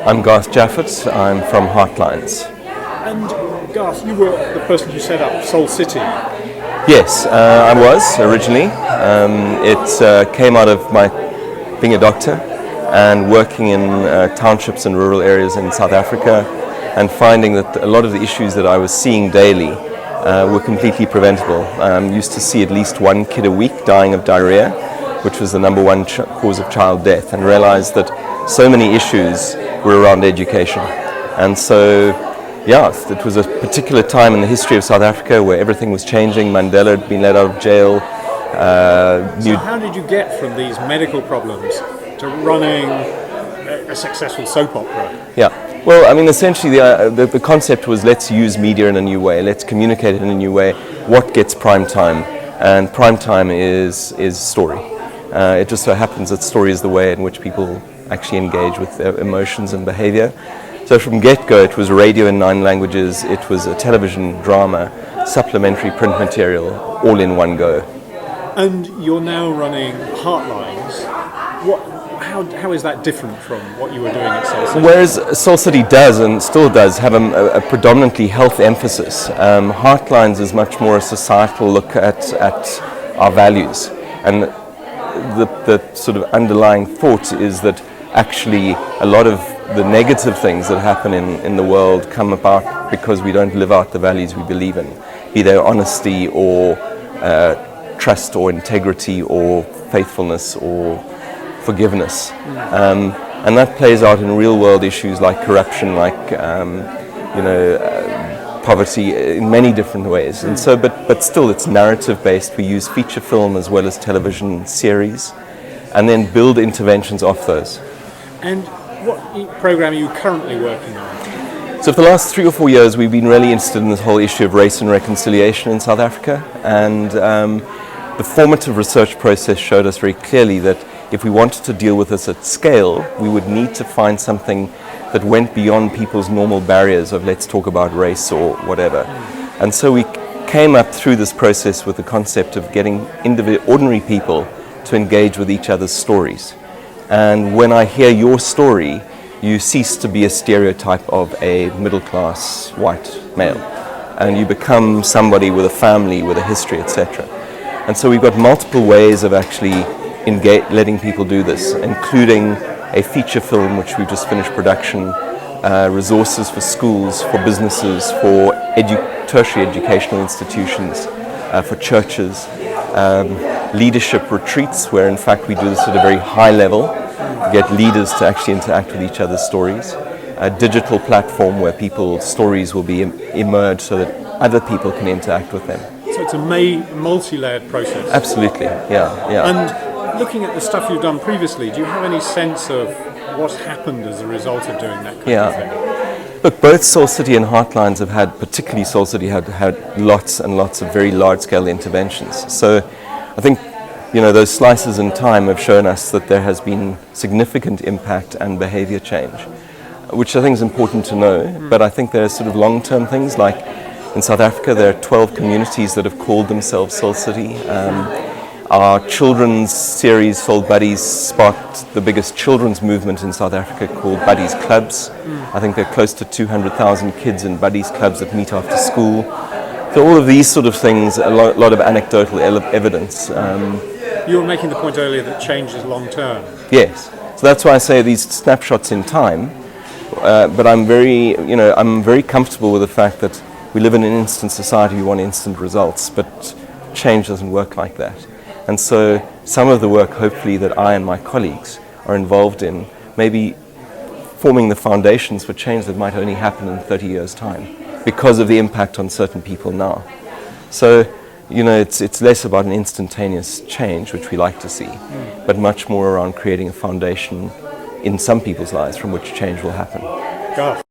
I'm Garth Japhet. I'm from Heartlines. And Garth, you were the person who set up Soul City. Yes, I was originally. It came out of my being a doctor and working in townships and rural areas in South Africa, and finding that a lot of the issues that I was seeing daily were completely preventable. Used to see at least one kid a week dying of diarrhea, which was the number one cause of child death, and realized that so many issues were around education. And so, yeah, it was a particular time in the history of South Africa where everything was changing. Mandela had been let out of jail. So how did you get from these medical problems to running a successful soap opera? Yeah, well, I mean, essentially the concept was, let's use media in a new way, let's communicate in a new way. What gets prime time? And prime time is story. It just so happens that story is the way in which people actually engage with their emotions and behavior. So from get-go, it was radio in 9 languages, it was a television drama, supplementary print material, all in one go. And you're now running Heartlines. How is that different from what you were doing at Soul City? Whereas Soul City does, and still does, have a predominantly health emphasis, Heartlines is much more a societal look at our values. And the sort of underlying thought is that actually a lot of the negative things that happen in the world come about because we don't live out the values we believe in, be they honesty or trust or integrity or faithfulness or forgiveness. And that plays out in real world issues like corruption, like poverty, in many different ways. And so, but still it's narrative based. We use feature film as well as television series, and then build interventions off those. And what program are you currently working on? So for the last 3 or 4 years, we've been really interested in this whole issue of race and reconciliation in South Africa. And the formative research process showed us very clearly that if we wanted to deal with this at scale, we would need to find something that went beyond people's normal barriers of let's talk about race or whatever. And so we came up through this process with the concept of getting ordinary people to engage with each other's stories. And when I hear your story, you cease to be a stereotype of a middle-class white male, and you become somebody with a family, with a history, etc. And so we've got multiple ways of actually letting people do this, including a feature film which we've just finished production, resources for schools, for businesses, for tertiary educational institutions, for churches, leadership retreats where in fact we do this at a very high level, get leaders to actually interact with each other's stories, a digital platform where people's stories will be emerged so that other people can interact with them. So it's a multi-layered process. Absolutely, yeah. And looking at the stuff you've done previously, do you have any sense of what's happened as a result of doing that kind of thing? Look, both Soul City and Heartlines have had, particularly Soul City, had lots and lots of very large-scale interventions. So I think, those slices in time have shown us that there has been significant impact and behavior change, which I think is important to know. But I think there are sort of long-term things, like in South Africa, there are 12 communities that have called themselves Soul City. Our children's series, Soul Buddies, sparked the biggest children's movement in South Africa called Buddies Clubs. I think there are close to 200,000 kids in Buddies Clubs that meet after school. So all of these sort of things, a lot of anecdotal evidence. You were making the point earlier that change is long term. Yes. So that's why I say these snapshots in time. But I'm very comfortable with the fact that we live in an instant society, we want instant results, but change doesn't work like that. And so some of the work, hopefully, that I and my colleagues are involved in, maybe forming the foundations for change that might only happen in 30 years' time because of the impact on certain people now. So, it's less about an instantaneous change, which we like to see, but much more around creating a foundation in some people's lives from which change will happen. Garth.